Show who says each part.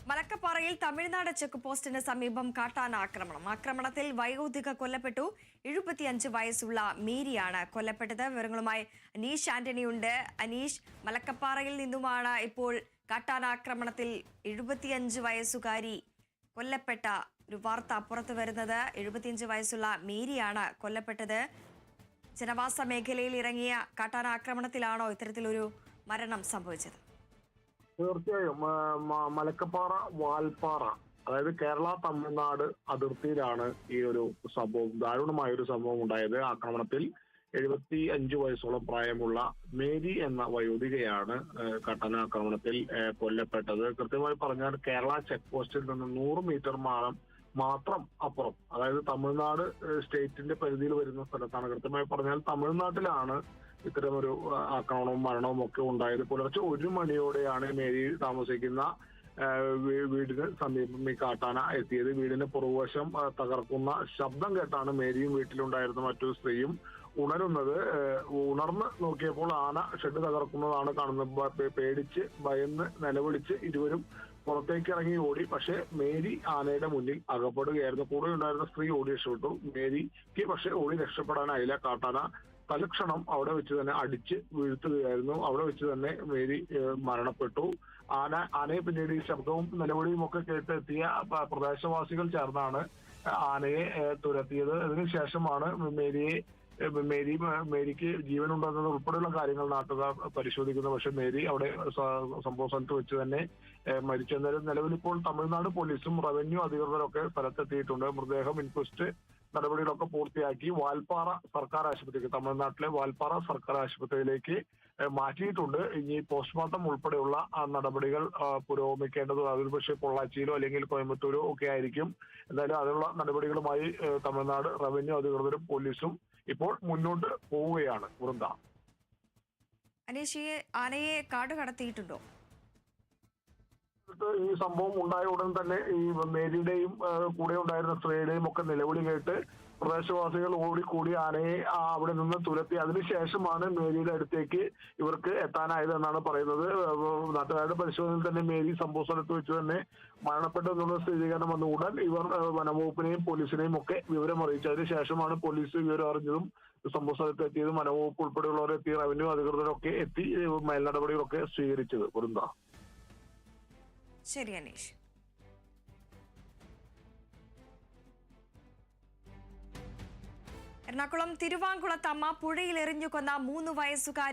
Speaker 1: മലക്കപ്പാറയിൽ Tamil Nadu check പോസ്റ്റിന് സമീപം കാട്ടാന ആക്രമണത്തിൽ വയോധിക കൊല്ലപ്പെട്ടു. 75 വയസ്സുള്ള മേരിയാണ് കൊല്ലപ്പെട്ടത്. വിവരങ്ങളുമായി അനീഷ് ആന്റണി ഉണ്ട്. അനീഷ്, മലക്കപ്പാറയിൽ നിന്നുമാണ് ഇപ്പോൾ കാട്ടാനാക്രമണത്തിൽ 75 വയസ്സുകാരി കൊല്ലപ്പെട്ട ഒരു വാർത്ത പുറത്തു വരുന്നത്. 75 വയസ്സുള്ള മേരിയാണ് കൊല്ലപ്പെട്ടത്. ജനവാസ മേഖലയിൽ ഇറങ്ങിയ കാട്ടാനാക്രമണത്തിലാണോ ഇത്തരത്തിലൊരു മരണം സംഭവിച്ചത്?
Speaker 2: തീർച്ചയായും മലക്കപ്പാറ വാൽപ്പാറ, അതായത് കേരള തമിഴ്നാട് അതിർത്തിയിലാണ് ഈ ഒരു സംഭവം, ദാരുണമായ ഒരു സംഭവം ഉണ്ടായത്. ആക്രമണത്തിൽ 75 വയസ്സോളം പ്രായമുള്ള മേരി എന്ന വയോധികയാണ് കാട്ടാനാക്രമണത്തിൽ കൊല്ലപ്പെട്ടത്. കൃത്യമായി പറഞ്ഞാൽ കേരള ചെക്ക് പോസ്റ്റിൽ നിന്ന് 100 മീറ്റർ മാത്രം അപ്പുറം, അതായത് തമിഴ്നാട് സ്റ്റേറ്റിന്റെ പരിധിയിൽ വരുന്ന സ്ഥലത്താണ്. കൃത്യമായി പറഞ്ഞാൽ തമിഴ്നാട്ടിലാണ് ഇത്തരമൊരു ആക്രമണവും മരണവും ഒക്കെ ഉണ്ടായത്. പുലർച്ചെ 1 മണിയോടെയാണ് മേരി താമസിക്കുന്ന വീടിന് സമീപം ഈ കാട്ടാന എത്തിയത്. വീടിന് പുറകുവശം തകർക്കുന്ന ശബ്ദം കേട്ടാണ് മേരിയും വീട്ടിലുണ്ടായിരുന്ന മറ്റൊരു സ്ത്രീയും ഉണരുന്നത്. ഉണർന്ന് നോക്കിയപ്പോൾ ആന ഷെഡ് തകർക്കുന്നതാണ് കാണുന്നത്. പേടിച്ച് ഭയന്ന് നിലവിളിച്ച് ഇരുവരും പുറത്തേക്ക് ഇറങ്ങി ഓടി. പക്ഷെ മേരി ആനയുടെ മുന്നിൽ അകപ്പെടുകയായിരുന്നു. കൂടെ ഉണ്ടായിരുന്ന സ്ത്രീ ഓടി രക്ഷപ്പെട്ടു. മേരിക്ക് പക്ഷെ ഓടി രക്ഷപ്പെടാനായില്ല. കാട്ടാന തൽക്ഷണം അവിടെ വെച്ച് തന്നെ അടിച്ച് വീഴ്ത്തുകയായിരുന്നു. അവിടെ വെച്ച് തന്നെ മേരി മരണപ്പെട്ടു. ആനയെ പിന്നീട് ഈ ശബ്ദവും നിലവിളിയും ഒക്കെ കേട്ടെത്തിയ പ്രദേശവാസികൾ ചേർന്നാണ് ആനയെ തുരത്തിയത്. അതിനുശേഷമാണ് മേരിക്ക് ജീവനുണ്ടെന്നത് ഉൾപ്പെടെയുള്ള കാര്യങ്ങൾ നാട്ടുകാർ പരിശോധിക്കുന്നു. പക്ഷെ മേരി അവിടെ സംഭവ സ്ഥലത്ത് വെച്ച് തന്നെ മരിച്ചെന്നാലും നിലവിലിപ്പോൾ തമിഴ്നാട് പോലീസും റവന്യൂ അധികൃതരൊക്കെ സ്ഥലത്തെത്തിയിട്ടുണ്ട്. മൃതദേഹം ഇൻക്വസ്റ്റ് നടപടികളൊക്കെ പൂർത്തിയാക്കി വാൽപ്പാറ സർക്കാർ ആശുപത്രിക്ക്, തമിഴ്നാട്ടിലെ വാൽപ്പാറ സർക്കാർ ആശുപത്രിയിലേക്ക് മാറ്റിയിട്ടുണ്ട്. ഇനി പോസ്റ്റ്മോർട്ടം ഉൾപ്പെടെയുള്ള നടപടികൾ പുരോഗമിക്കേണ്ടത് അതൊരു പക്ഷേ പൊള്ളാച്ചിയിലോ അല്ലെങ്കിൽ കോയമ്പത്തൂരോ ഒക്കെ ആയിരിക്കും. എന്തായാലും അതിനുള്ള നടപടികളുമായി തമിഴ്നാട് റവന്യൂ അധികൃതരും പോലീസും ഇപ്പോൾ മുന്നോട്ട് പോവുകയാണ്. വൃന്ദ,
Speaker 1: അനീഷ്, ഈ ആനയെ കാട് കടത്തിയിട്ടുണ്ടോ?
Speaker 2: ഈ സംഭവം ഉണ്ടായ ഉടൻ തന്നെ ഈ മേരിയുടെയും കൂടെ ഉണ്ടായിരുന്ന സ്ത്രീയുടെയും ഒക്കെ നിലവിളി കേട്ട് പ്രദേശവാസികൾ ഓടിക്കൂടി ആനയെ അവിടെ നിന്ന് തുരത്തി. അതിനുശേഷമാണ് മേരിയുടെ അടുത്തേക്ക് ഇവർക്ക് എത്താനായത് എന്നാണ് പറയുന്നത്. നാട്ടുകാരുടെ പരിശോധനയിൽ തന്നെ മേരി സംഭവ സ്ഥലത്ത് വെച്ച് തന്നെ മരണപ്പെട്ടു എന്നുള്ള സ്ഥിരീകരണം വന്ന ഉടൻ ഇവർ വനംവകുപ്പിനെയും പോലീസിനെയും ഒക്കെ വിവരം അറിയിച്ചു. അതിനുശേഷമാണ് പോലീസ് വിവരം അറിഞ്ഞതും സംഭവ സ്ഥലത്ത് എത്തിയതും വനംവകുപ്പ് ഉൾപ്പെടെയുള്ളവരെത്തി, റവന്യൂ അധികൃതരൊക്കെ എത്തി മേൽനടപടികളൊക്കെ സ്വീകരിച്ചത്. വൃന്ദ,
Speaker 1: ശരി അനീഷ്. എറണാകുളം തിരുവാങ്കുളത്തമ്മ പുഴയിൽ എറിഞ്ഞു കൊന്ന 3 വയസ്സുകാരി